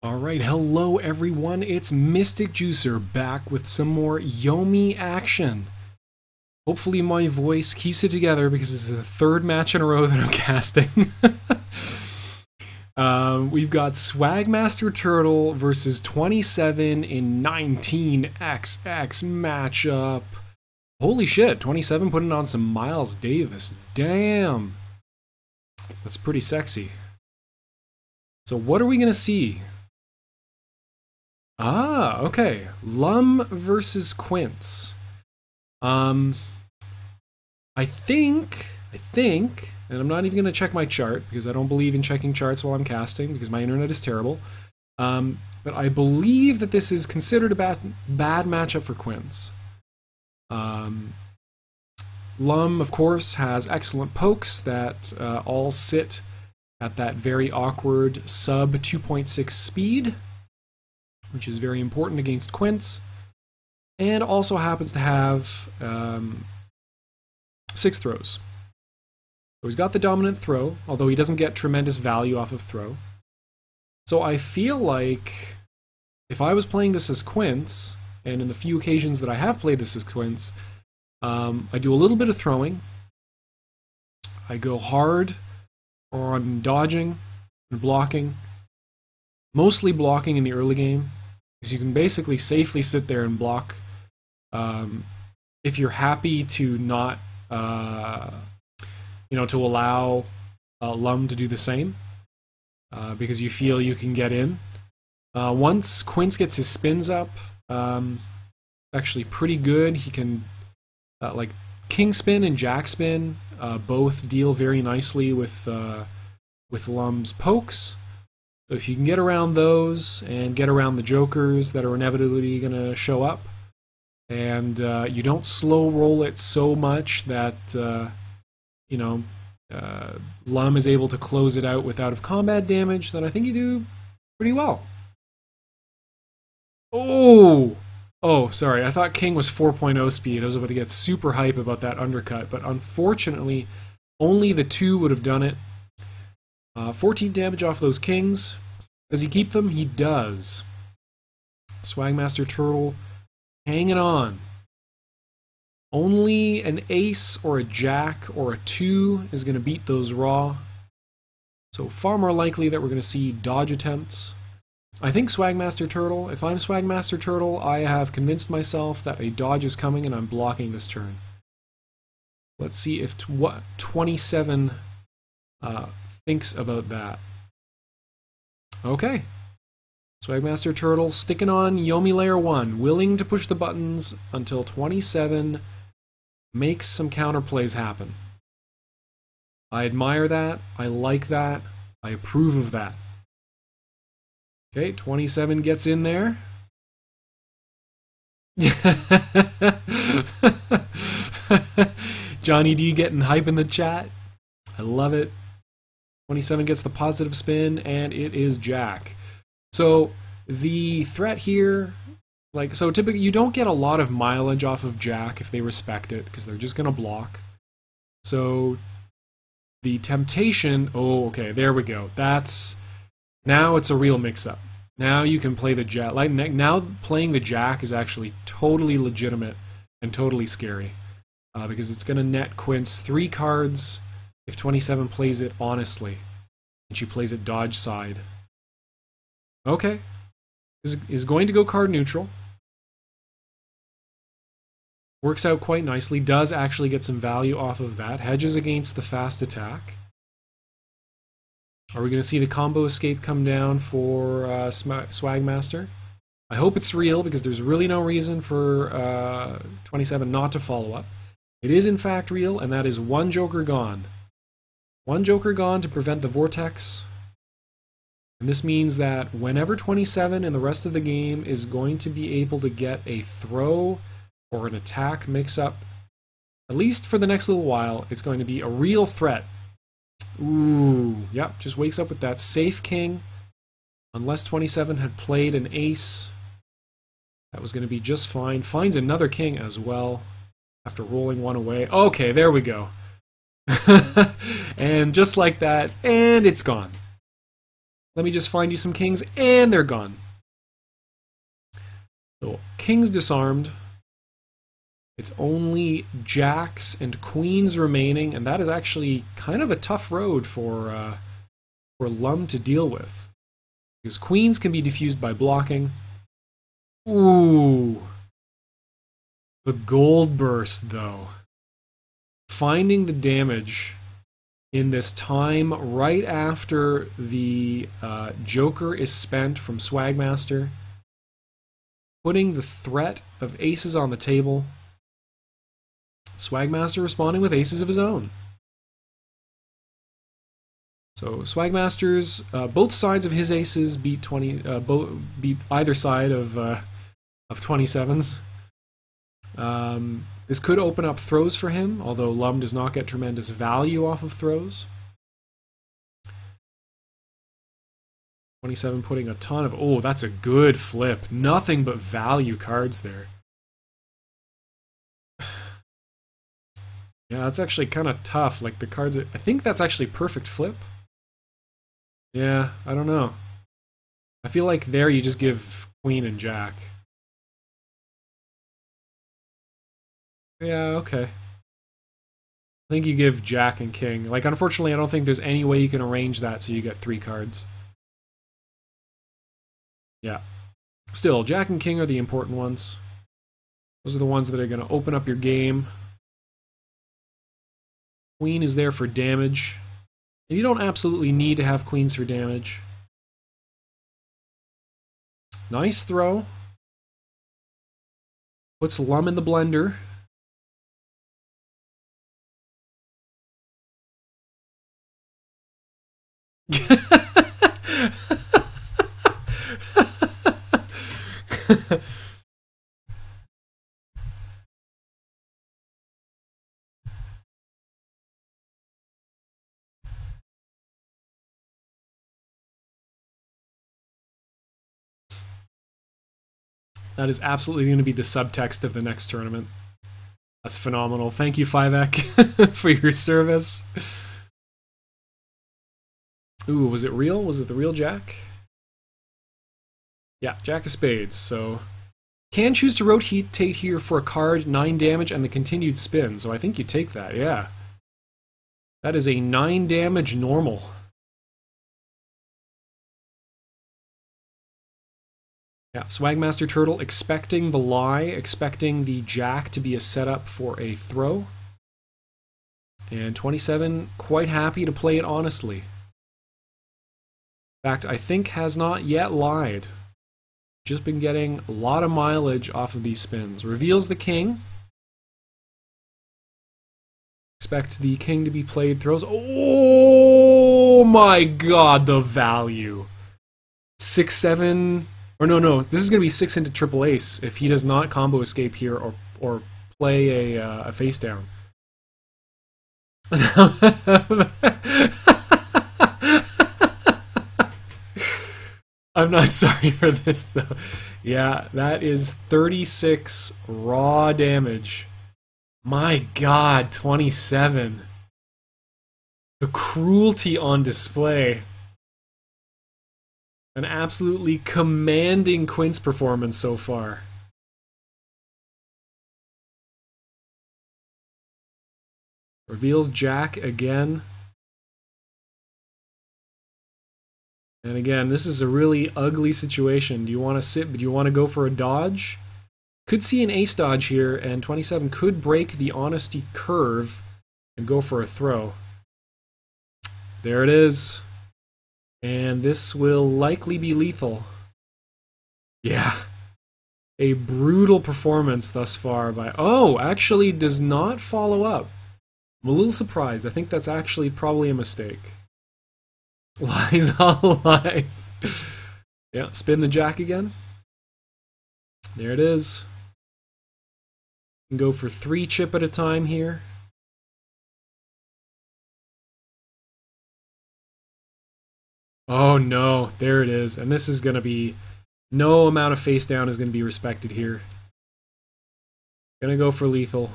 Alright, hello everyone, it's Mystic Juicer back with some more Yomi action. Hopefully my voice keeps it together because it's the third match in a row that I'm casting. We've got Swagmaster Turtle versus 27 in 19XX matchup. Holy shit, 27 putting on some Miles Davis. Damn. That's pretty sexy. So what are we gonna see? Ah, okay. Lum versus Quince. I think, and I'm not even going to check my chart because I don't believe in checking charts while I'm casting because my internet is terrible. But I believe that this is considered a bad matchup for Quince. Lum, of course, has excellent pokes that all sit at that very awkward sub 2.6 speed, which is very important against Quince, and also happens to have 6 throws. So he's got the dominant throw, although he doesn't get tremendous value off of throw. So I feel like if I was playing this as Quince, and in the few occasions that I have played this as Quince, I do a little bit of throwing. I go hard on dodging and blocking, mostly blocking in the early game, because you can basically safely sit there and block if you're happy to not, to allow Lum to do the same, because you feel you can get in. Once Quince gets his spins up, actually pretty good. He can, like King Spin and Jack Spin, both deal very nicely with Lum's pokes. So if you can get around those and get around the jokers that are inevitably going to show up, and you don't slow roll it so much that Lum is able to close it out with out of combat damage, then I think you do pretty well. Oh, sorry. I thought King was 4.0 speed. I was about to get super hype about that undercut, but unfortunately, only the 2 would have done it. 14 damage off those Kings. Does he keep them? He does. Swagmaster Turtle hanging on. Only an ace or a jack or a 2 is going to beat those raw. So far more likely that we're going to see dodge attempts. I think Swagmaster Turtle, if I'm Swagmaster Turtle, I have convinced myself that a dodge is coming and I'm blocking this turn. Let's see if what 27 thinks about that. Okay. Swagmaster Turtle sticking on Yomi Layer 1, willing to push the buttons until 27 makes some counterplays happen. I admire that. I like that. I approve of that. Okay, 27 gets in there. Johnny D getting hype in the chat. I love it. 27 gets the positive spin, and it is Jack. So the threat here, typically you don't get a lot of mileage off of Jack if they respect it, because they're just going to block. So the temptation, oh, okay, there we go. Now it's a real mix-up. Now you can play the Jack. Now playing the Jack is actually totally legitimate and totally scary, because it's going to net Quince 3 cards if 27 plays it honestly, and she plays it dodge side. Okay. Is going to go card neutral. Works out quite nicely. Does actually get some value off of that. Hedges against the fast attack. Are we going to see the combo escape come down for Swagmaster? I hope it's real, because there's really no reason for 27 not to follow up. It is in fact real, and that is 1 Joker gone. 1 Joker gone to prevent the Vortex. And this means that whenever 27 in the rest of the game is going to be able to get a throw or an attack mix-up, at least for the next little while, it's going to be a real threat. Ooh, yep, just wakes up with that safe king. Unless 27 had played an ace, that was going to be just fine. Finds another king as well after rolling 1 away. Okay, there we go. And just like that, and it's gone. Let me just find you some kings, and they're gone. So, kings disarmed. It's only jacks and queens remaining, and that is actually kind of a tough road for Lum to deal with. Because queens can be defused by blocking. Ooh. The gold burst, though. Finding the damage in this time right after the Joker is spent from Swagmaster. Putting the threat of aces on the table. Swagmaster responding with aces of his own. So Swagmaster's both sides of his aces beat beat either side of 27s. This could open up throws for him, although Lum does not get tremendous value off of throws. 27 putting a ton of... Oh, that's a good flip. Nothing but value cards there. Yeah, that's actually kind of tough. Like the cards... I think that's actually perfect flip. Yeah, I don't know. I feel like there you just give queen and jack. Yeah, okay. I think you give jack and king. Like, unfortunately, I don't think there's any way you can arrange that so you get 3 cards. Yeah. Still, jack and king are the important ones. Those are the ones that are going to open up your game. Queen is there for damage. And you don't absolutely need to have queens for damage. Nice throw. Puts Lum in the blender. That is absolutely going to be the subtext of the next tournament. That's phenomenal. Thank you, 5ek, for your service. Ooh, was it real? Was it the real jack? Yeah, jack of spades. So, can choose to rotate here for a card, 9 damage, and the continued spin. So I think you take that, yeah. That is a 9 damage normal. Yeah, Swagmaster Turtle expecting the lie, expecting the jack to be a setup for a throw. And 27 quite happy to play it honestly. In fact, I think has not yet lied. Just been getting a lot of mileage off of these spins. Reveals the king. Expect the king to be played, throws. Oh my god, the value. 6-7... Or no, this is going to be 6 into triple ace if he does not combo escape here or play a face down. I'm not sorry for this though. Yeah, that is 36 raw damage. My god, 27. The cruelty on display. An absolutely commanding Quince performance so far. Reveals jack again. And again, this is a really ugly situation. Do you want to sit, but do you want to go for a dodge? Could see an ace dodge here, and 27 could break the honesty curve and go for a throw. There it is. And this will likely be lethal. Yeah. A brutal performance thus far by... Oh, actually does not follow up. I'm a little surprised. I think that's actually probably a mistake. Lies, all lies. Yeah, spin the jack again. There it is. You can go for 3 chip at a time here. Oh no, there it is. And this is going to be... No amount of face down is going to be respected here. Gonna go for lethal.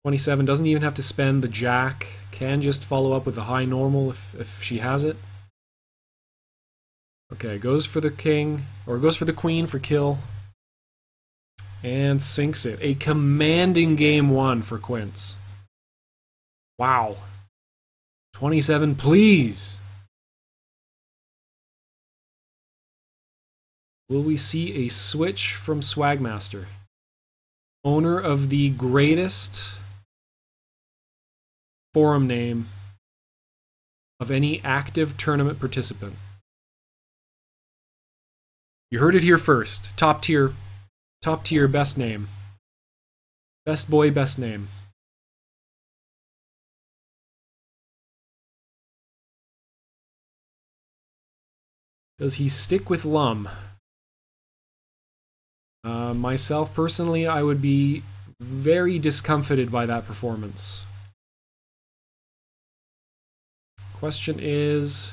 27 doesn't even have to spend the jack. Can just follow up with a high normal if she has it. Okay, goes for the king, or goes for the queen for kill. And sinks it. A commanding game one for Quince. Wow. 27, please. Will we see a switch from Swagmaster? Owner of the greatest forum name of any active tournament participant. You heard it here first. Top tier, best name. Best boy, best name. Does he stick with Lum? Myself, personally, I would be very discomfited by that performance. Question is,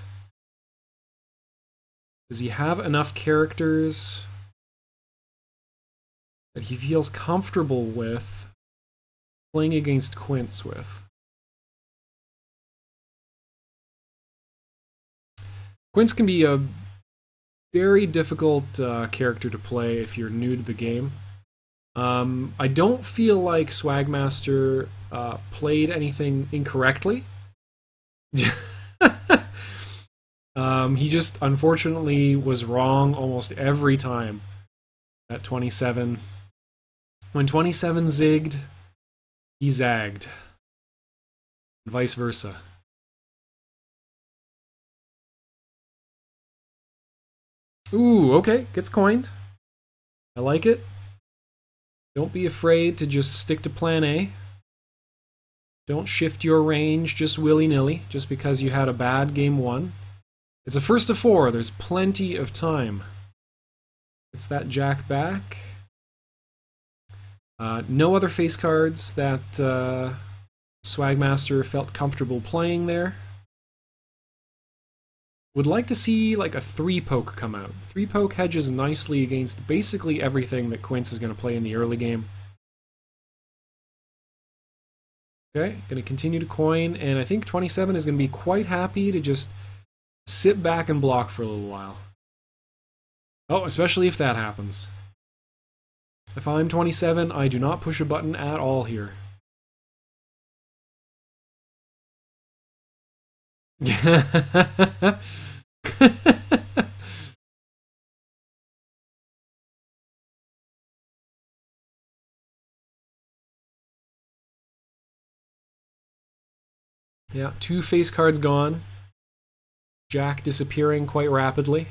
does he have enough characters that he feels comfortable with playing against Quince with? Quince can be a very difficult character to play if you're new to the game. I don't feel like Swagmaster played anything incorrectly. He just unfortunately was wrong almost every time at 27. When 27 zigged, he zagged. And vice versa. Ooh, okay, gets coined. I like it. Don't be afraid to just stick to plan A. Don't shift your range just willy-nilly, just because you had a bad game one. It's a first of 4, there's plenty of time. It's that jack back. No other face cards that Swagmaster felt comfortable playing there. Would like to see like a 3-poke come out. 3-poke hedges nicely against basically everything that Quince is going to play in the early game. Okay, going to continue to coin, and I think 27 is going to be quite happy to just sit back and block for a little while. Oh, especially if that happens. If I'm 27, I do not push a button at all here. Yeah, 2 face cards gone. Jack disappearing quite rapidly.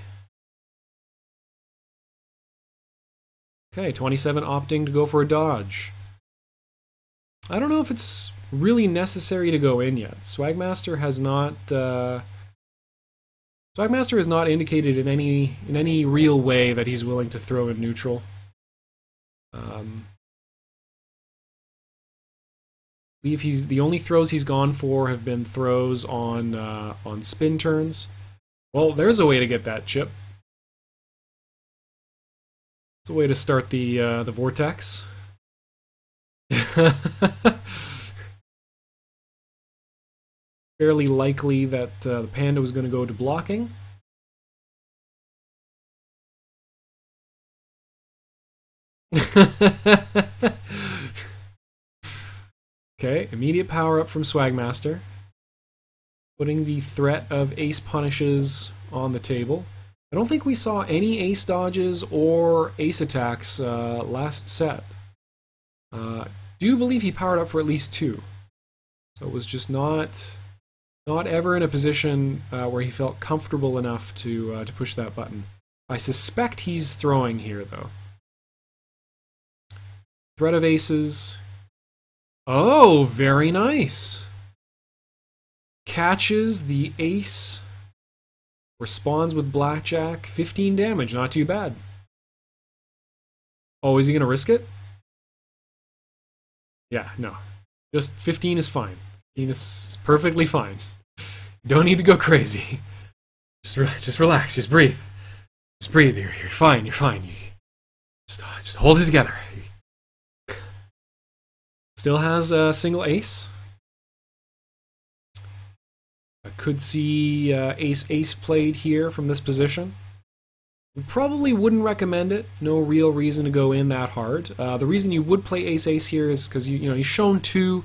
Okay, 27 opting to go for a dodge. I don't know if it's really necessary to go in yet. Swagmaster has not indicated in any real way that he's willing to throw in neutral. I believe the only throws he's gone for have been throws on spin turns. Well, there's a way to get that chip. It's a way to start the vortex. Fairly likely that the panda was going to go to blocking. Okay, immediate power up from Swagmaster. Putting the threat of ace punishes on the table. I don't think we saw any ace dodges or ace attacks last set. Do believe he powered up for at least 2. So it was just not ever in a position where he felt comfortable enough to push that button. I suspect he's throwing here, though. Threat of aces. Oh, very nice. Catches the ace. Responds with blackjack. 15 damage, not too bad. Oh, is he going to risk it? Yeah, no. Just 15 is fine. 15 is perfectly fine. Don't need to go crazy. Just relax. Just breathe. Just breathe. You're fine. You're fine. Just hold it together. Still has a single ace. I could see ace-ace played here from this position. Probably wouldn't recommend it. No real reason to go in that hard. The reason you would play ace-ace here is because you've shown two.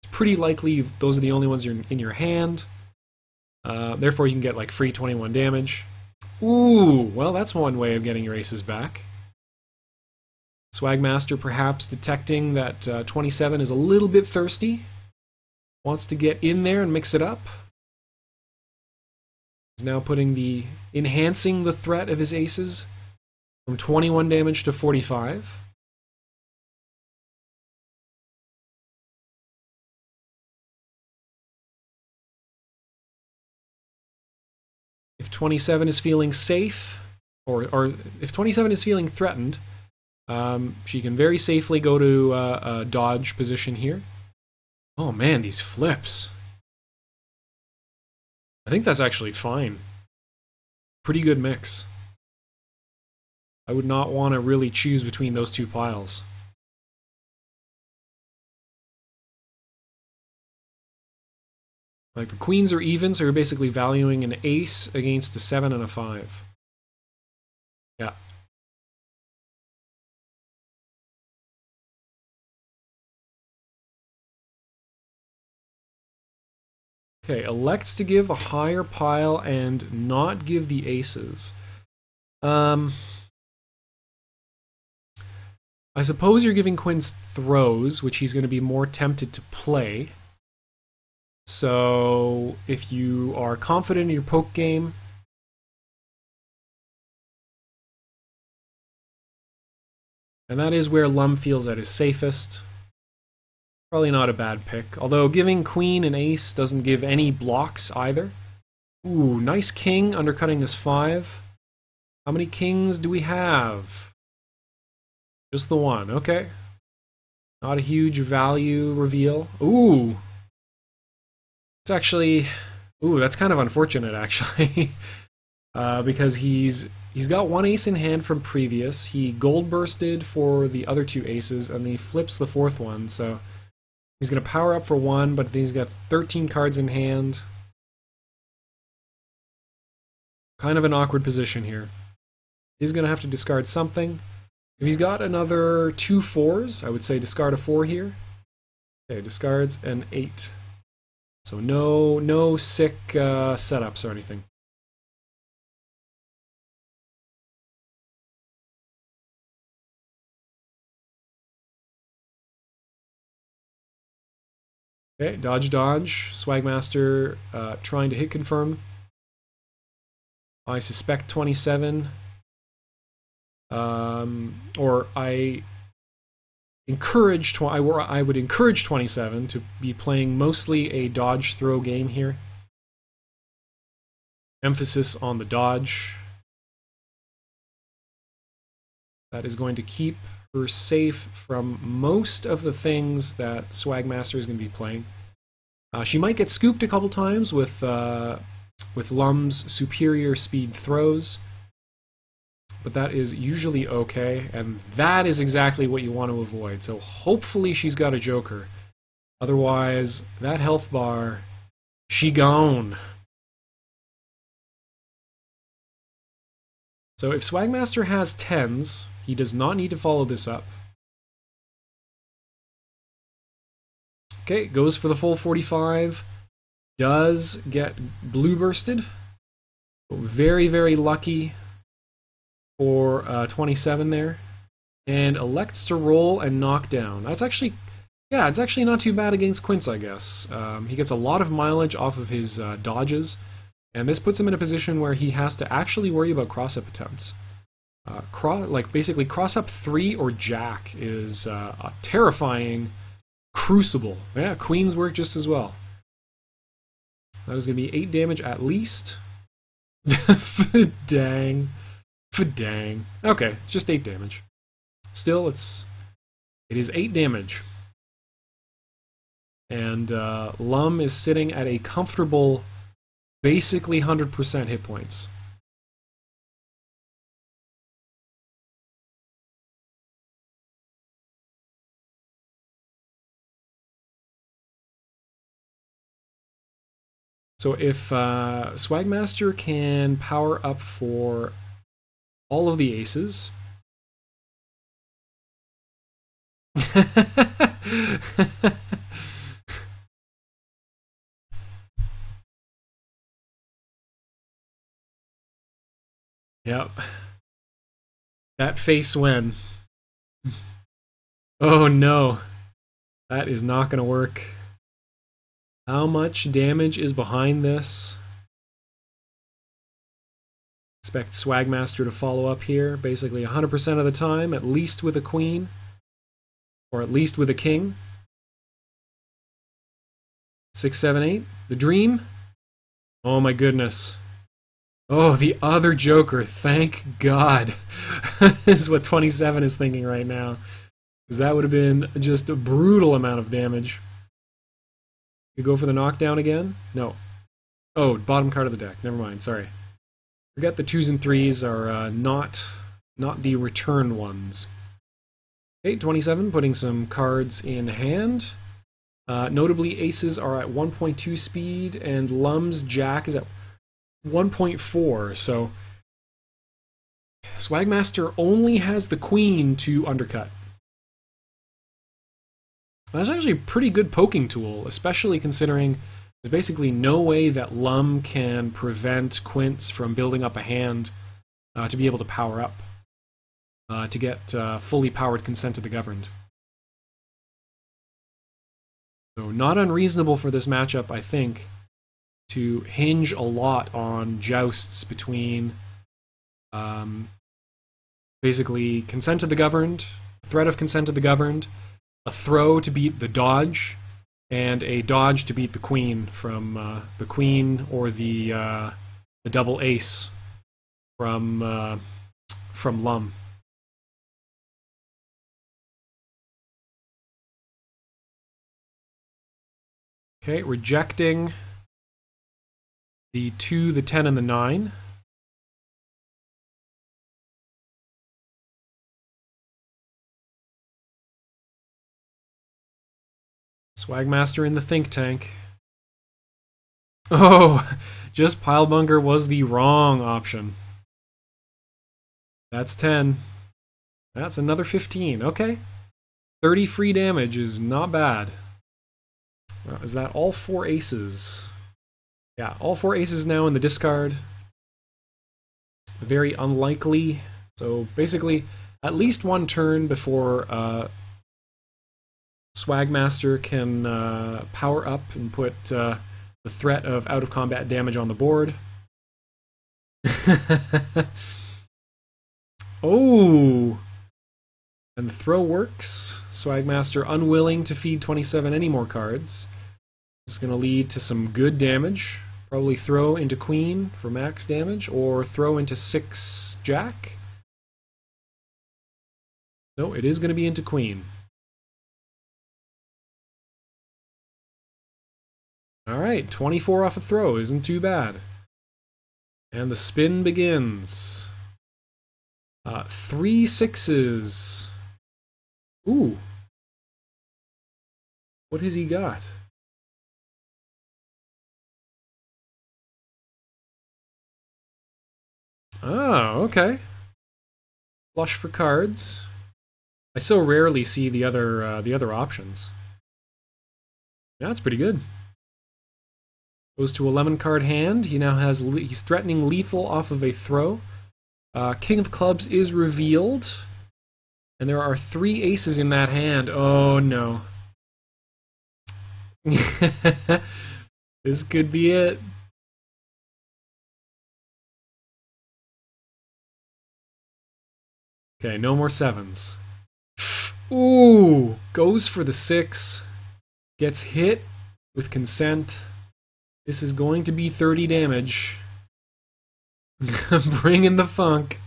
It's pretty likely those are the only ones you're in your hand. Therefore, you can get like free 21 damage. Ooh, well, that's one way of getting your aces back. Swagmaster perhaps detecting that 27 is a little bit thirsty. Wants to get in there and mix it up. He's now enhancing the threat of his aces from 21 damage to 45. If 27 is feeling safe, or if 27 is feeling threatened, she can very safely go to a dodge position here. Oh man, these flips. I think that's actually fine. Pretty good mix. I would not want to really choose between those two piles. Like the queens are even, so you're basically valuing an ace against a 7 and a 5. Yeah. Okay, elects to give a higher pile and not give the aces. I suppose you're giving Quince throws, which he's going to be more tempted to play. So if you are confident in your poke game, and that is where Lum feels at his safest, probably not a bad pick. Although giving queen and ace doesn't give any blocks either. Ooh, nice king undercutting this 5. How many kings do we have? Just the one, okay. Not a huge value reveal. Ooh. It's actually... Ooh, that's kind of unfortunate, actually. Because he's got one ace in hand from previous. He gold bursted for the other two aces, and he flips the 4th one, so... He's going to power up for 1, but then he's got 13 cards in hand. Kind of an awkward position here. He's going to have to discard something. If he's got another 2 4s, I would say discard a 4 here. Okay, discards an 8. So no sick setups or anything. Okay, dodge, dodge. Swagmaster trying to hit confirm. I suspect 27. Or I would encourage 27 to be playing mostly a dodge throw game here. Emphasis on the dodge. That is going to keep her safe from most of the things that Swagmaster is going to be playing. She might get scooped a couple times with Lum's superior speed throws, but that is usually okay, and that is exactly what you want to avoid. So hopefully she's got a joker. Otherwise, that health bar, she gone. So if Swagmaster has 10s, he does not need to follow this up. Okay, goes for the full 45. Does get blue bursted. Very, very lucky for 27 there. And elects to roll and knock down. That's actually, yeah, it's actually not too bad against Quince, I guess. He gets a lot of mileage off of his dodges. And this puts him in a position where he has to actually worry about cross-up attempts. Basically cross-up 3 or jack is a terrifying crucible. Yeah, queens work just as well. That is going to be 8 damage at least. Dang. Dang. Okay, it's just 8 damage. Still, it is 8 damage. And Lum is sitting at a comfortable, basically 100% hit points. So if Swagmaster can power up for all of the aces. Yep. That face when. Oh no. That is not going to work. How much damage is behind this? Expect Swagmaster to follow up here, basically 100% of the time, at least with a queen, or at least with a king. 6, 7, 8. The dream? Oh my goodness. Oh, the other Joker, thank God. Is what 27 is thinking right now. Because that would have been just a brutal amount of damage. You go for the knockdown again? No. Oh, bottom card of the deck. Never mind, sorry. Forget the 2s and 3s are not the return ones. Okay, 27, putting some cards in hand. Notably, aces are at 1.2 speed, and Lum's Jack is at 1.4, so Swagmaster only has the queen to undercut. That's actually a pretty good poking tool, especially considering there's basically no way that Lum can prevent Quince from building up a hand to be able to power up, to get fully powered Consent of the Governed. So not unreasonable for this matchup, I think, to hinge a lot on jousts between basically Consent of the Governed, threat of Consent of the Governed, a throw to beat the dodge, and a dodge to beat the queen from the queen or the double ace from Lum. Okay, rejecting the 2, the 10, and the 9. Swagmaster in the think tank. Oh, just Pilebunker was the wrong option. That's 10. That's another 15. Okay. 30 free damage is not bad. Is that all 4 aces? Yeah, all 4 aces now in the discard. Very unlikely. So basically, at least one turn before Swagmaster can power up and put the threat of out-of-combat damage on the board. Oh! And the throw works. Swagmaster unwilling to feed 27 any more cards. This is going to lead to some good damage. Probably throw into queen for max damage, or throw into 6 jack. No, it is going to be into queen. Alright, 24 off a throw isn't too bad. And the spin begins. 3 6s. Ooh. What has he got? Oh, okay. Flush for cards. I so rarely see the other options. Yeah, that's pretty good. Goes to a lemon card hand. He now has he's threatening lethal off of a throw. King of Clubs is revealed, and there are 3 aces in that hand. Oh no. This could be it. Okay, no more 7s. Ooh, goes for the 6. Gets hit with Consent. This is going to be 30 damage. Bring in the funk.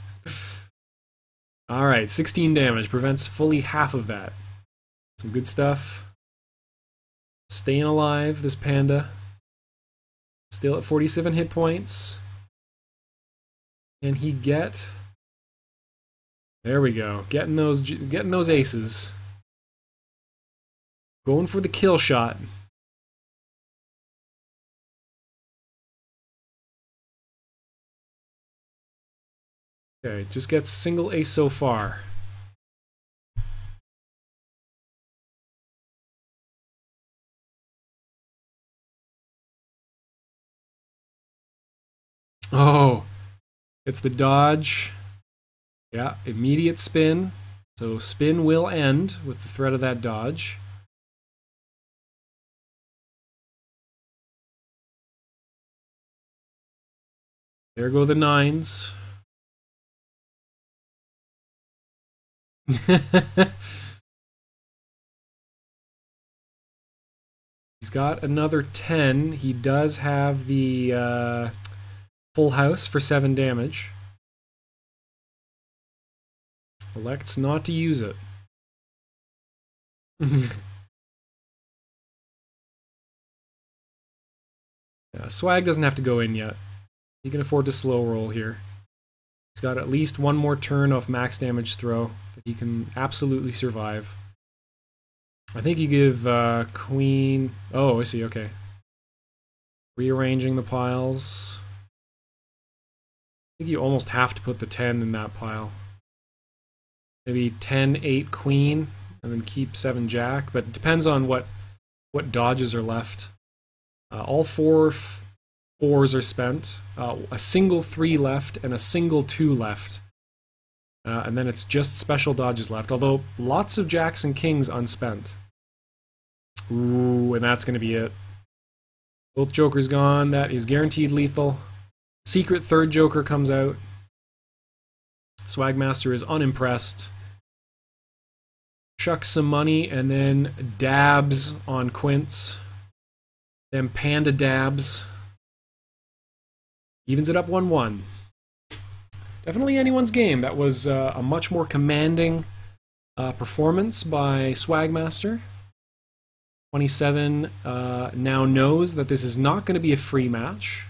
Alright, 16 damage. Prevents fully half of that. Some good stuff. Staying alive, this panda. Still at 47 hit points. Can he get... There we go. Getting those aces. Going for the kill shot. Okay, just gets single ace so far. Oh, it's the dodge. Yeah, immediate spin. So spin will end with the threat of that dodge. There go the nines. He's got another 10. He does have the full house for 7 damage. Elects not to use it. Yeah, Swag doesn't have to go in yet. He can afford to slow roll here. He's got at least one more turn of max damage throw that he can absolutely survive. I think you give Queen... Oh, I see, okay. Rearranging the piles. I think you almost have to put the 10 in that pile. Maybe 10, 8, Queen, and then keep 7 Jack, but it depends on what dodges are left. All 4 4s are spent, a single 3 left, and a single 2 left. And then it's just special dodges left, although lots of Jacks and Kings unspent. Ooh, and that's going to be it. Both Jokers gone, that is guaranteed lethal. Secret third Joker comes out. Swagmaster is unimpressed. Chucks some money and then dabs on Quince. Then panda dabs. Evens it up 1-1. Definitely anyone's game. That was a much more commanding performance by Swagmaster. 27 now knows that this is not going to be a free match.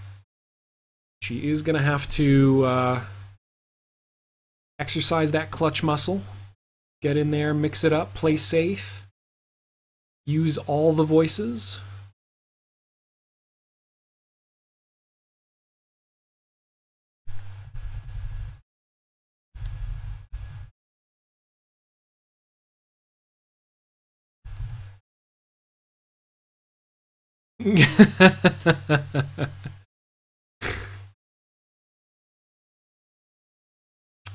She is going to have to exercise that clutch muscle. Get in there, mix it up, play safe. Use all the voices.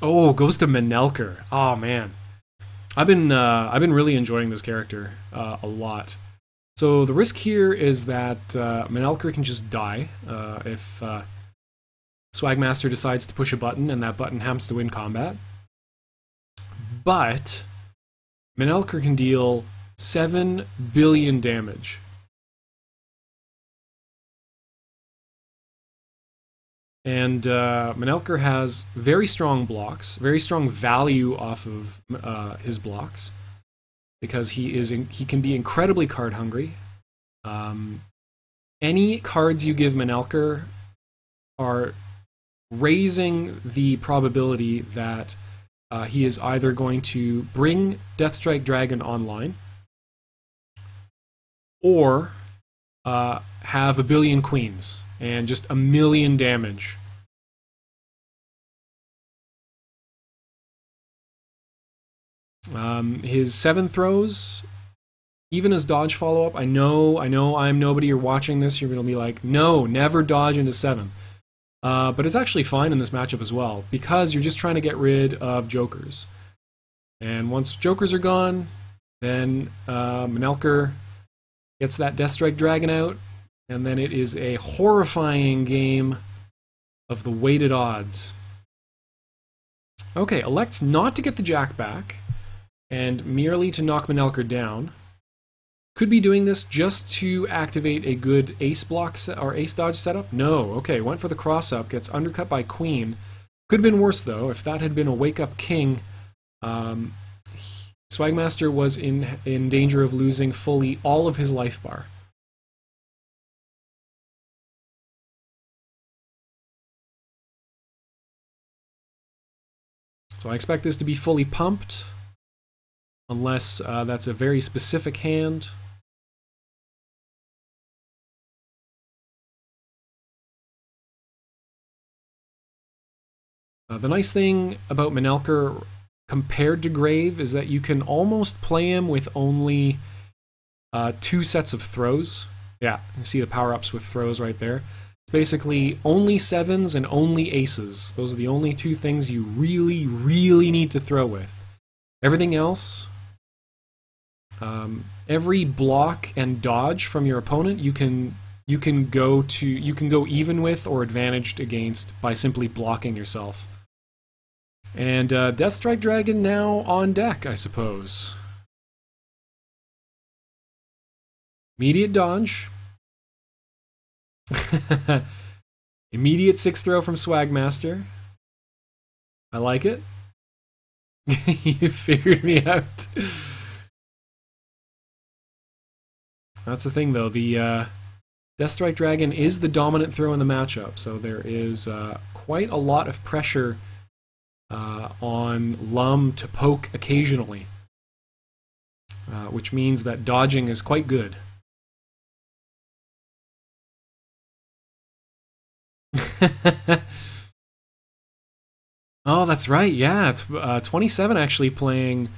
Oh, goes to Manelker. Oh man, I've been really enjoying this character a lot. So the risk here is that Manelker can just die if Swagmaster decides to push a button and that button happens to win combat. But Manelker can deal 7 billion damage. And Manelker has very strong blocks, very strong value off of his blocks, because he can be incredibly card hungry. Any cards you give Manelker are raising the probability that he is either going to bring Deathstrike Dragon online, or have a billion queens and just a million damage. His 7 throws, even as dodge follow-up, I know I'm nobody, you're watching this, you're going to be like, no, never dodge into 7. But it's actually fine in this matchup as well, because you're just trying to get rid of Jokers. And once Jokers are gone, then Manelker gets that Deathstrike Dragon out, and then it is a horrifying game of the weighted odds. Okay, elects not to get the Jack back, and merely to knock Manelker down. Could be doing this just to activate a good ace block or ace dodge setup? No, okay, went for the cross-up, gets undercut by Queen. Could have been worse, though. If that had been a wake-up King, Swagmaster was in danger of losing fully all of his life bar. So I expect this to be fully pumped, unless that's a very specific hand. The nice thing about Manelker compared to Grave is that you can almost play him with only 2 sets of throws. Yeah, you see the power-ups with throws right there. Basically, only 7s and only aces. Those are the only 2 things you really, really need to throw with. Everything else, every block and dodge from your opponent, you can go even with or advantaged against by simply blocking yourself. And Deathstrike Dragon now on deck, I suppose. Immediate dodge. Immediate 6th throw from Swagmaster. I like it. You figured me out. That's the thing, though. The Deathstrike Dragon is the dominant throw in the matchup, so there is quite a lot of pressure on Lum to poke occasionally, which means that dodging is quite good. Oh, that's right, yeah. 27 actually playing,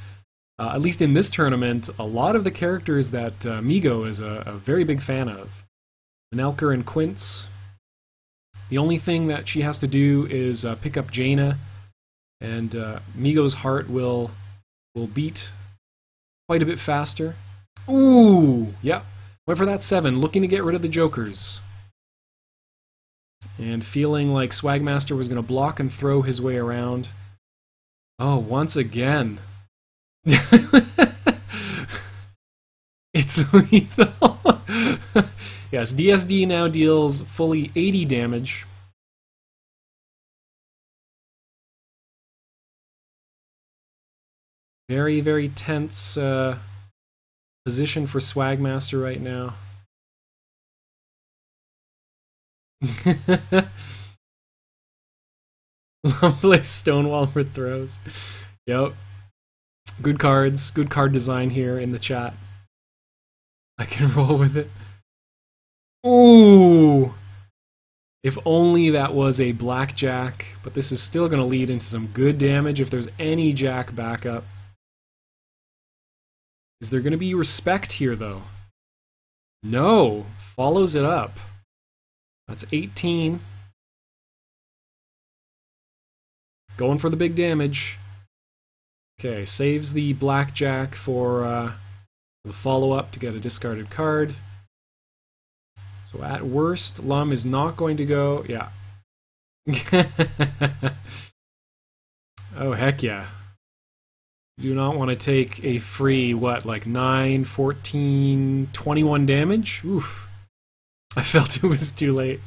at least in this tournament, a lot of the characters that Migo is a very big fan of. Manelker and Quince. The only thing that she has to do is pick up Jaina, and Migo's heart will beat quite a bit faster. Ooh, yeah. Went for that 7, looking to get rid of the jokers. And feeling like Swagmaster was going to block and throw his way around. Oh, once again. It's lethal. Yes, DSD now deals fully 80 damage. Very, very tense position for Swagmaster right now. Lovely Stonewall for throws. Yep. Good cards. Good card design here in the chat. I can roll with it. Ooh! If only that was a blackjack, but this is still going to lead into some good damage if there's any jack backup. Is there going to be respect here, though? No. Follows it up. That's 18. Going for the big damage. Okay, saves the blackjack for the follow-up to get a discarded card. So at worst, Lum is not going to go... Yeah. Oh, heck yeah. You do not want to take a free, what, like 9, 14, 21 damage? Oof. I felt it was too late.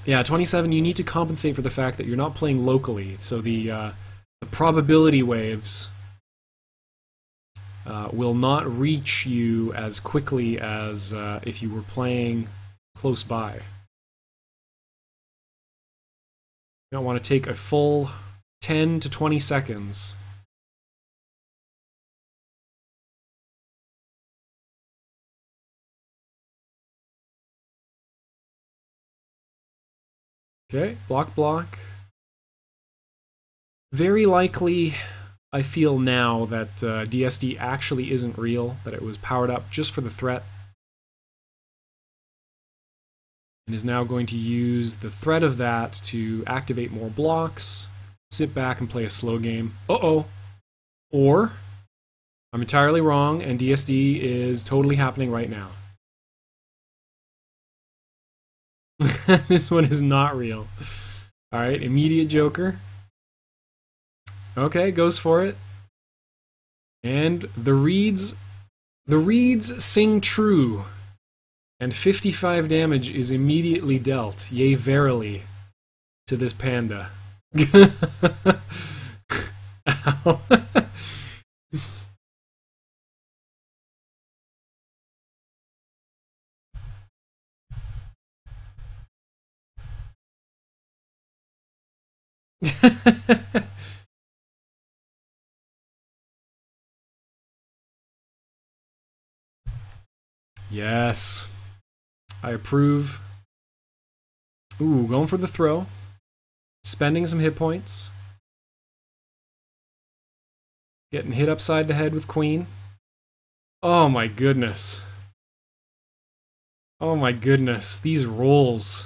Yeah, 27, you need to compensate for the fact that you're not playing locally, so the probability waves will not reach you as quickly as if you were playing close by. You don't want to take a full 10 to 20 seconds. Okay, block, block. Very likely, I feel now that DSD actually isn't real, that it was powered up just for the threat. And is now going to use the threat of that to activate more blocks, sit back and play a slow game. Uh-oh. Or, I'm entirely wrong, and DSD is totally happening right now. This one is not real. Alright, immediate Joker. Okay, goes for it. And the reeds sing true. And 55 damage is immediately dealt, yea verily, to this panda. Ow. Yes. I approve. Ooh, going for the throw. spending some hit points. Getting hit upside the head with queen. Oh my goodness. Oh my goodness, these rolls.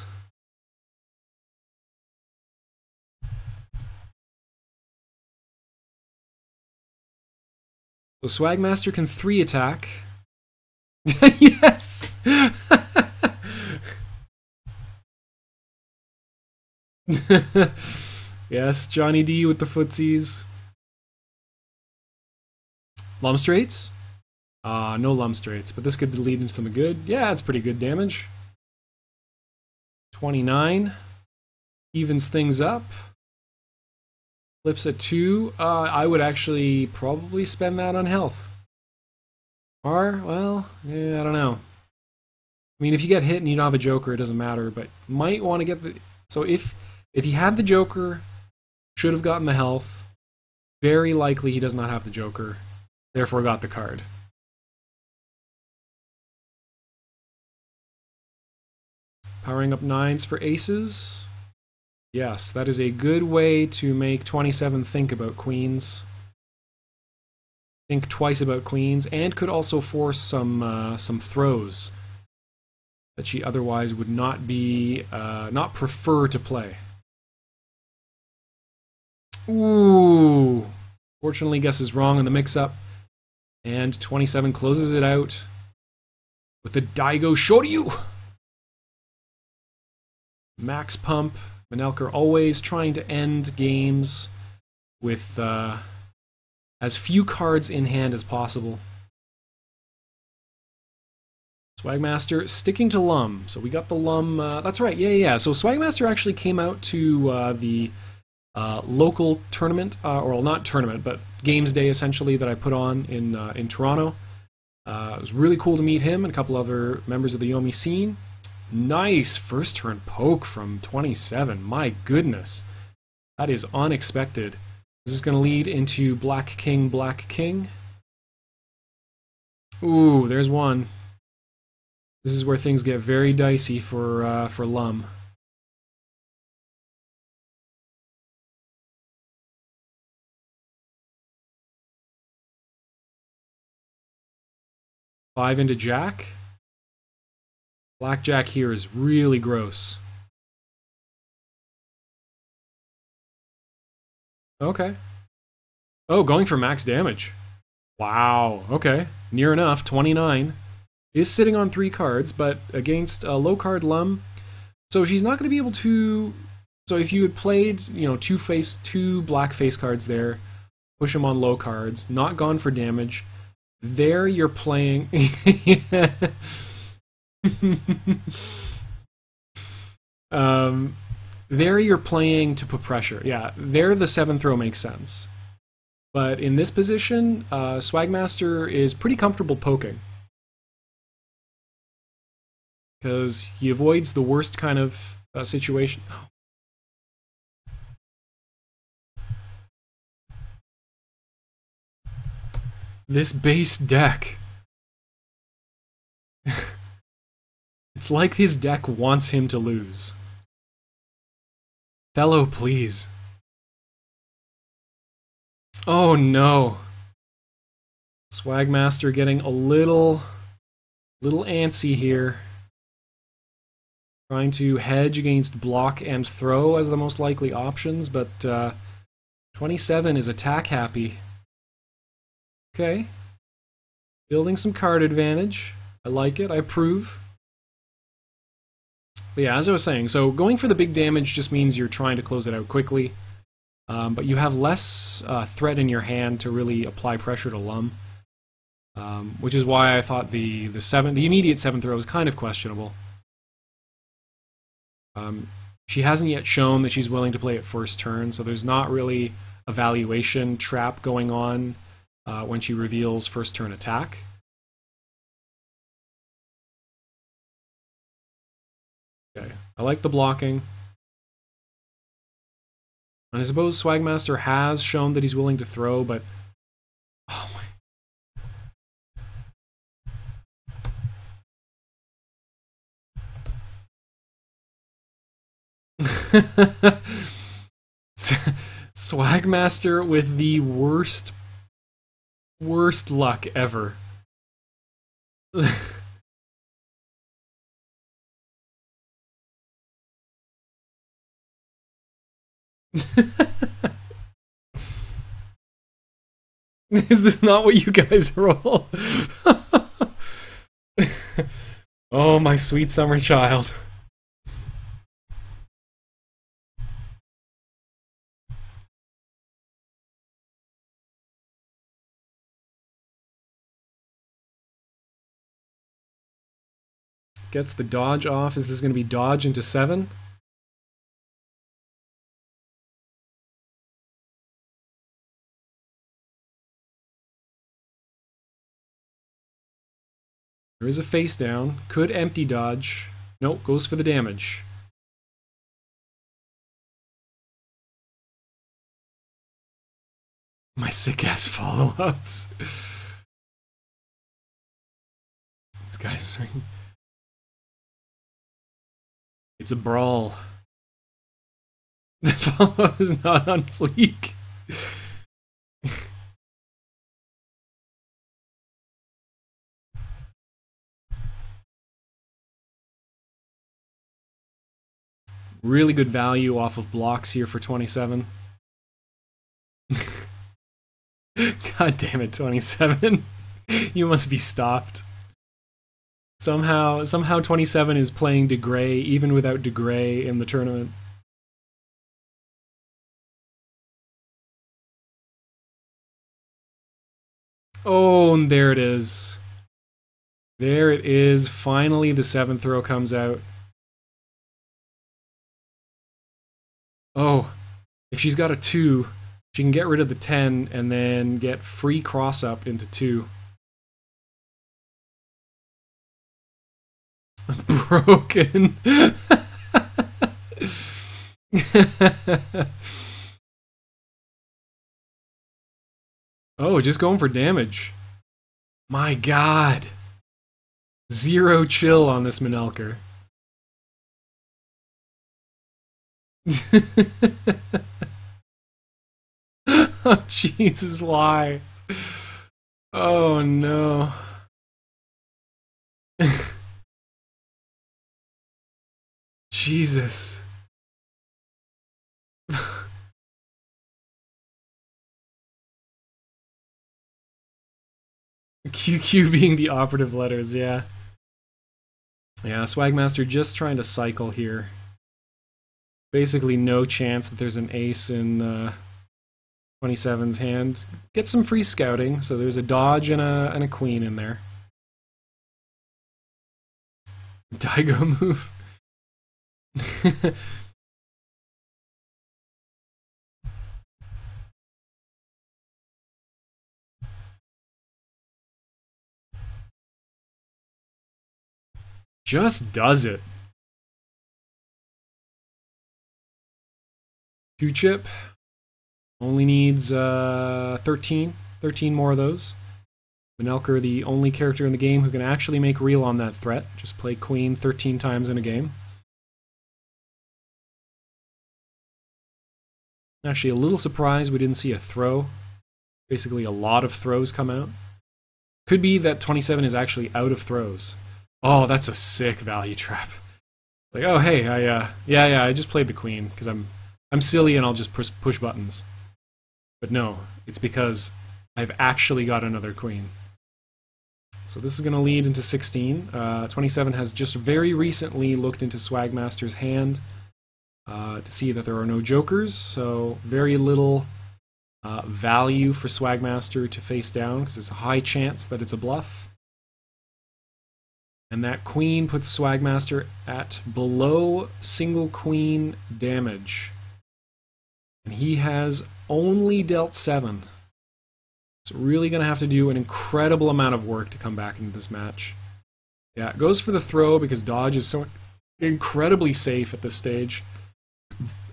So Swagmaster can 3 attack. Yes! Yes, Johnny D with the footsies. Lum straights? No lum straights, but this could lead into some good. Yeah, it's pretty good damage. 29. Evens things up. Flips at 2. I would actually probably spend that on health. Or, well, yeah, I don't know. I mean, if you get hit and you don't have a joker, it doesn't matter, but might want to get the... So if he had the joker, should have gotten the health. Very likely he does not have the joker, therefore got the card. Powering up 9s for aces. Yes, that is a good way to make 27 think about queens. Think twice about queens, and could also force some throws that she otherwise would not be, not prefer to play. Ooh! Fortunately, guesses wrong on the mix-up, and 27 closes it out with the Daigo Shoryu! Max pump. Manelker always trying to end games with as few cards in hand as possible. Swagmaster sticking to Lum. So we got the Lum. That's right. Yeah. So Swagmaster actually came out to the local tournament, or not tournament, but games day essentially that I put on in Toronto. It was really cool to meet him and a couple other members of the Yomi scene. Nice first turn poke from 27. My goodness. That is unexpected. This is going to lead into Black King, Black King. Ooh, there's one. This is where things get very dicey for Lum. Five into Jack. Blackjack here is really gross. Okay. Oh, going for max damage. Wow, okay. Near enough, 29. Is sitting on 3 cards, but against a low card Lum. So she's not going to be able to... So if you had played, you know, 2 black face cards there, push them on low cards, not gone for damage, there you're playing... There you're playing to put pressure. Yeah, there the 7th row makes sense. But in this position, Swagmaster is pretty comfortable poking. Because he avoids the worst kind of situation. Oh. This base deck. It's like his deck wants him to lose. Fellow, please. Oh no. Swagmaster getting a little antsy here. Trying to hedge against block and throw as the most likely options, but 27 is attack happy. Okay. Building some card advantage. I like it, I approve. But yeah, as I was saying, so going for the big damage just means you're trying to close it out quickly. But you have less threat in your hand to really apply pressure to Lum. Which is why I thought the immediate 7th row is kind of questionable. She hasn't yet shown that she's willing to play at first turn, so there's not really a valuation trap going on when she reveals first turn attack. Okay, I like the blocking. And I suppose Swagmaster has shown that he's willing to throw, but... Oh my... Swagmaster with the worst luck ever. Is this not what you guys roll? Oh, my sweet summer child. Gets the dodge off. Is this going to be dodge into 7? There is a face down. Could empty dodge. Nope, goes for the damage. My sick ass follow-ups. This guy's swinging. It's a brawl. The follow is not on fleek. Really good value off of blocks here for 27. God damn it, 27. You must be stopped. Somehow 27 is playing De Grey even without De Grey in the tournament. Oh, and there it is. There it is. Finally, the 7th row comes out. Oh, if she's got a 2, she can get rid of the 10 and then get free cross-up into 2. Broken. Oh, just going for damage. My god. 0 chill on this Manelker. Oh, Jesus, why? Oh, no. Jesus. QQ being the operative letters, yeah. Yeah, Swagmaster just trying to cycle here. Basically no chance that there's an ace in 27's hand. Get some free scouting, so there's a dodge and a queen in there. Daigo move. Just does it. 2 chip. Only needs 13 more of those. Manelker, the only character in the game who can actually make real on that threat. Just play queen 13 times in a game. Actually, a little surprised we didn't see a throw. Basically, a lot of throws come out. Could be that 27 is actually out of throws. Oh, that's a sick value trap. Like, oh hey, I just played the queen because I'm silly and I'll just push buttons. But no, it's because I've actually got another queen. So this is going to lead into 16. 27 has just very recently looked into Swagmaster's hand to see that there are no jokers, so very little value for Swagmaster to face down because it's a high chance that it's a bluff. And that queen puts Swagmaster at below single queen damage. And he has only dealt 7. So really going to have to do an incredible amount of work to come back into this match. Yeah, it goes for the throw because dodge is so incredibly safe at this stage.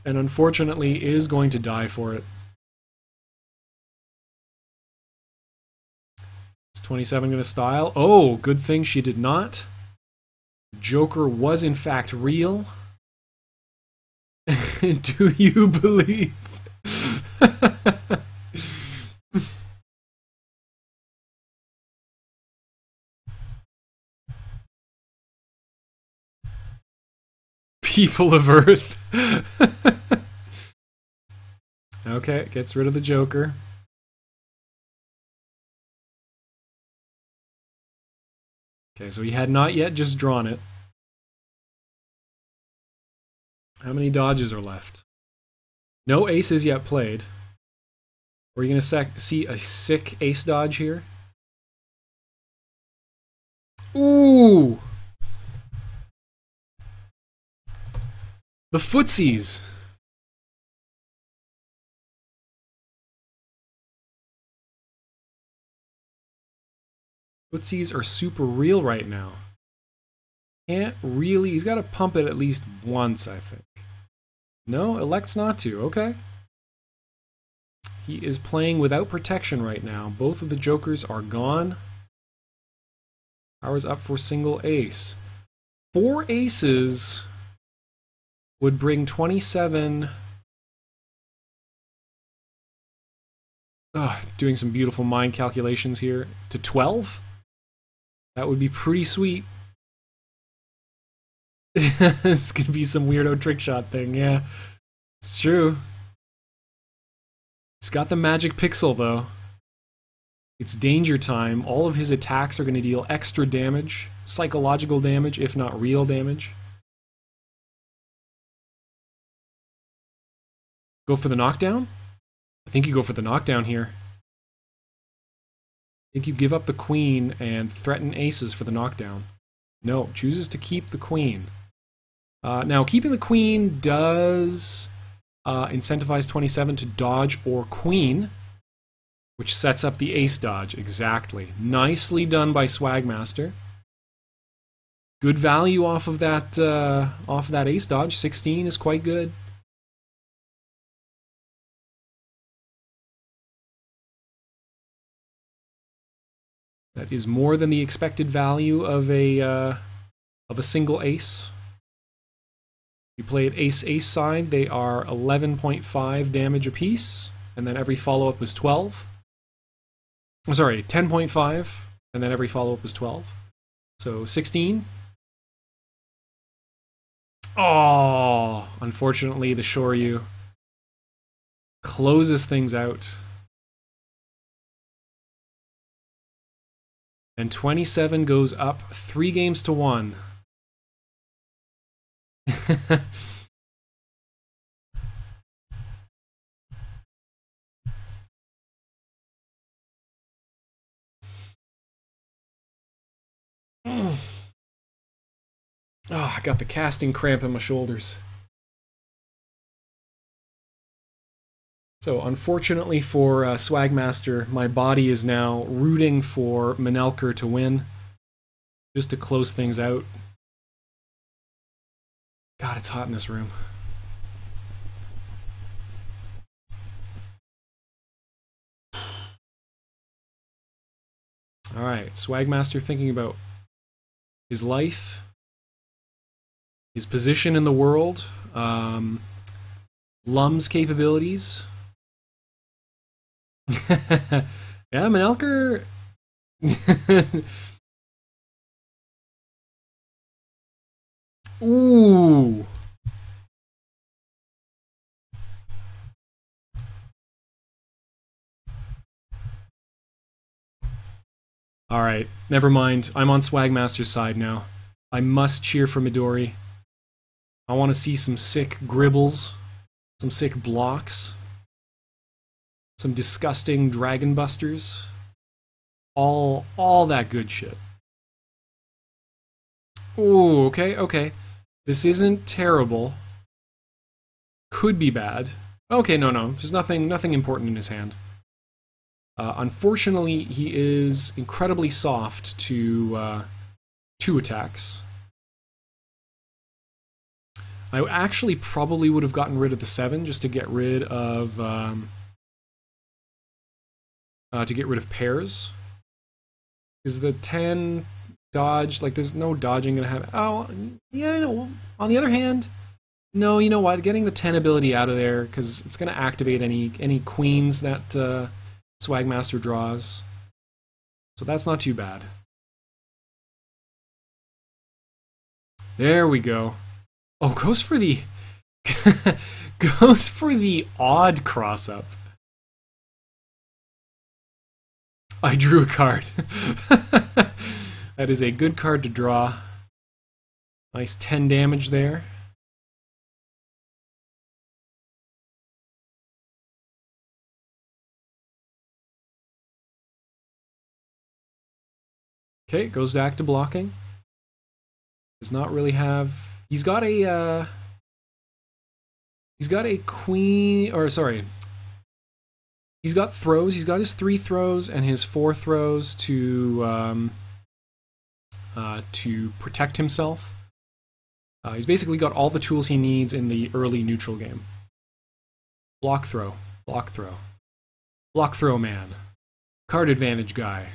And unfortunately is going to die for it. Is 27 going to style? Oh, good thing she did not. Joker was in fact real. Do you believe? People of Earth. Okay, gets rid of the Joker. Okay, so he had not yet just drawn it. How many dodges are left? No aces yet played. Are you going to see a sick ace dodge here? Ooh! The footsies! Footsies are super real right now. Can't really... He's got to pump it at least once, I think. No, elects not to. Okay. He is playing without protection right now. Both of the jokers are gone. Power's up for single ace. 4 aces would bring 27... doing some beautiful mind calculations here. To 12? That would be pretty sweet. It's gonna be some weirdo trick shot thing, yeah. It's true. He's got the magic pixel, though. It's danger time. All of his attacks are gonna deal extra damage. Psychological damage, if not real damage. Go for the knockdown? I think you go for the knockdown here. I think you give up the queen and threaten aces for the knockdown. No, chooses to keep the queen. Now, keeping the queen does incentivize 27 to dodge or queen, which sets up the ace dodge. Exactly. Nicely done by Swagmaster. Good value off of that ace dodge. 16 is quite good. That is more than the expected value of a single ace. You play it ace-ace side, they are 11.5 damage apiece, and then every follow-up was 12. Oh, sorry, 10.5, and then every follow-up was 12. So 16. Oh, unfortunately, the Shoryu closes things out. And 27 goes up 3 games to 1. Oh, I got the casting cramp in my shoulders. So, unfortunately for Swagmaster, my body is now rooting for Manelker to win, just to close things out. God, it's hot in this room. Alright, Swagmaster thinking about his life, his position in the world, Lum's capabilities. Yeah, Manelker... Ooh! Alright, never mind. I'm on Swagmaster's side now. I must cheer for Midori. I want to see some sick gribbles, some sick blocks, some disgusting Dragon Busters. All that good shit. Ooh, okay, okay. This isn't terrible. Could be bad. Okay, no. There's nothing important in his hand. Unfortunately, he is incredibly soft to 2 attacks. I actually probably would have gotten rid of the 7 just to get rid of pairs. Because the 10 dodge, like, there's no dodging gonna happen. Oh, yeah, I know. On the other hand, No, you know what? Getting the 10 ability out of there, because it's going to activate any queens that Swagmaster draws. So that's not too bad. There we go. Oh, goes for the... goes for the odd cross-up. I drew a card. That is a good card to draw. Nice 10 damage there. Okay, goes back to blocking. Does not really have... He's got a queen... Or, sorry. He's got throws. He's got his 3 throws and his 4 throws to protect himself. He's basically got all the tools he needs in the early neutral game. Block throw. Block throw. Block throw man. Card advantage guy.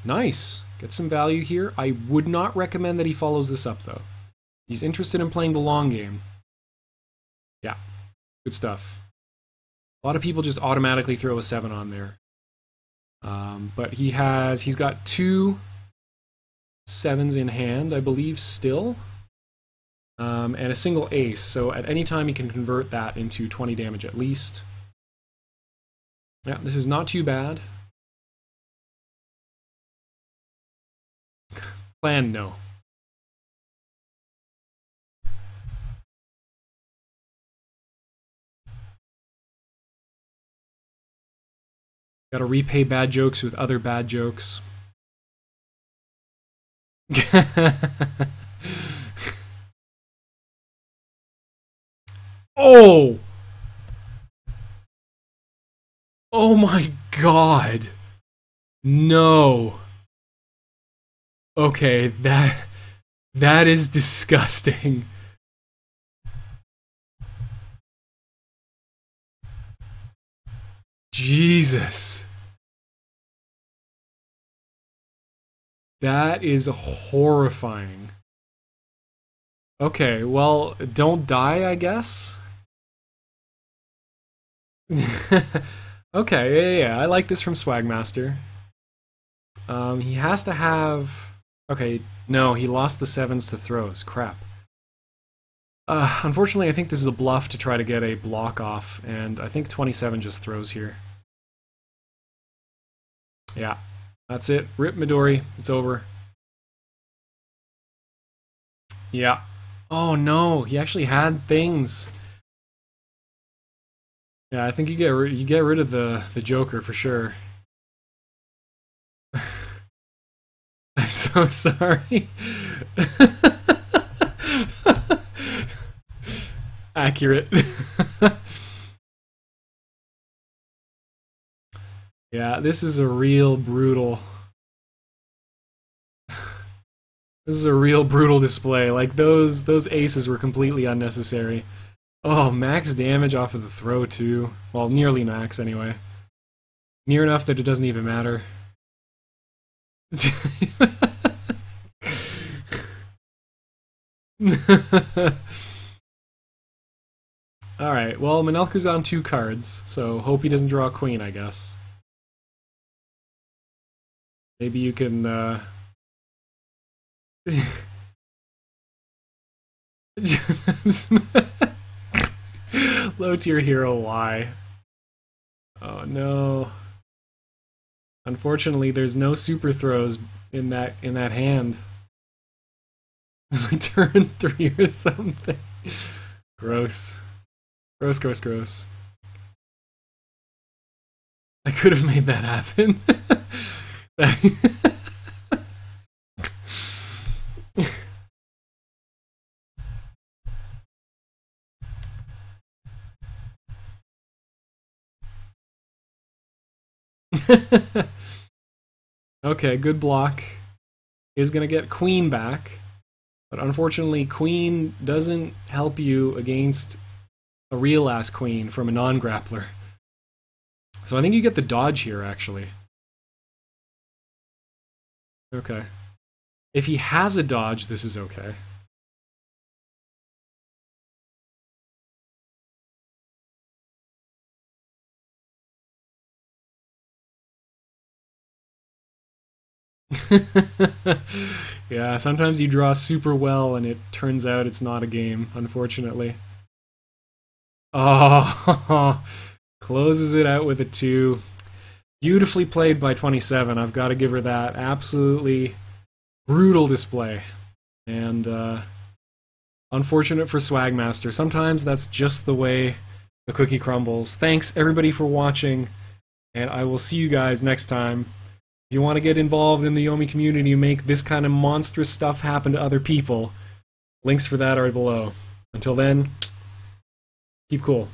Nice. Get some value here. I would not recommend that he follows this up, though. He's interested in playing the long game. Yeah. Good stuff. A lot of people just automatically throw a 7 on there. But he's got 2 7s in hand, I believe, still. And a single ace, so at any time he can convert that into 20 damage at least. Yeah, this is not too bad. Plan, no. Gotta repay bad jokes with other bad jokes. Oh! Oh my god! No. Okay, that is disgusting. Jesus. That is horrifying. Okay, well, don't die, I guess? Okay, yeah, I like this from Swagmaster. He has to have... Okay, no, he lost the 7s to throws. Crap. Unfortunately, I think this is a bluff to try to get a block off, and I think 27 just throws here. Yeah, that's it. Rip Midori. It's over. Yeah. Oh no, he actually had things. Yeah, I think you get rid of the Joker for sure. I'm so sorry. Accurate. Yeah, this is a real brutal. This is a real brutal display. Like those aces were completely unnecessary. Oh, max damage off of the throw too. Well, nearly max anyway. Near enough that it doesn't even matter. Alright, well, Manelku's on 2 cards, so hope he doesn't draw a queen, I guess. Maybe you can, Low tier hero, why? Oh no. Unfortunately, there's no super throws in that hand. It's like turn 3 or something. Gross. Gross, gross, gross. I could have made that happen. Okay, good block. Is gonna get Queen back, but unfortunately Queen doesn't help you against a real ass Queen from a non-grappler. So I think you get the dodge here, actually. Okay. If he has a dodge, this is okay. Yeah, sometimes you draw super well and it turns out it's not a game, unfortunately. Oh, closes it out with a 2. Beautifully played by 27. I've got to give her that. Absolutely brutal display. And unfortunate for Swagmaster. Sometimes that's just the way the cookie crumbles. Thanks everybody for watching, and I will see you guys next time. If you want to get involved in the Yomi community and make this kind of monstrous stuff happen to other people, links for that are below. Until then, keep cool.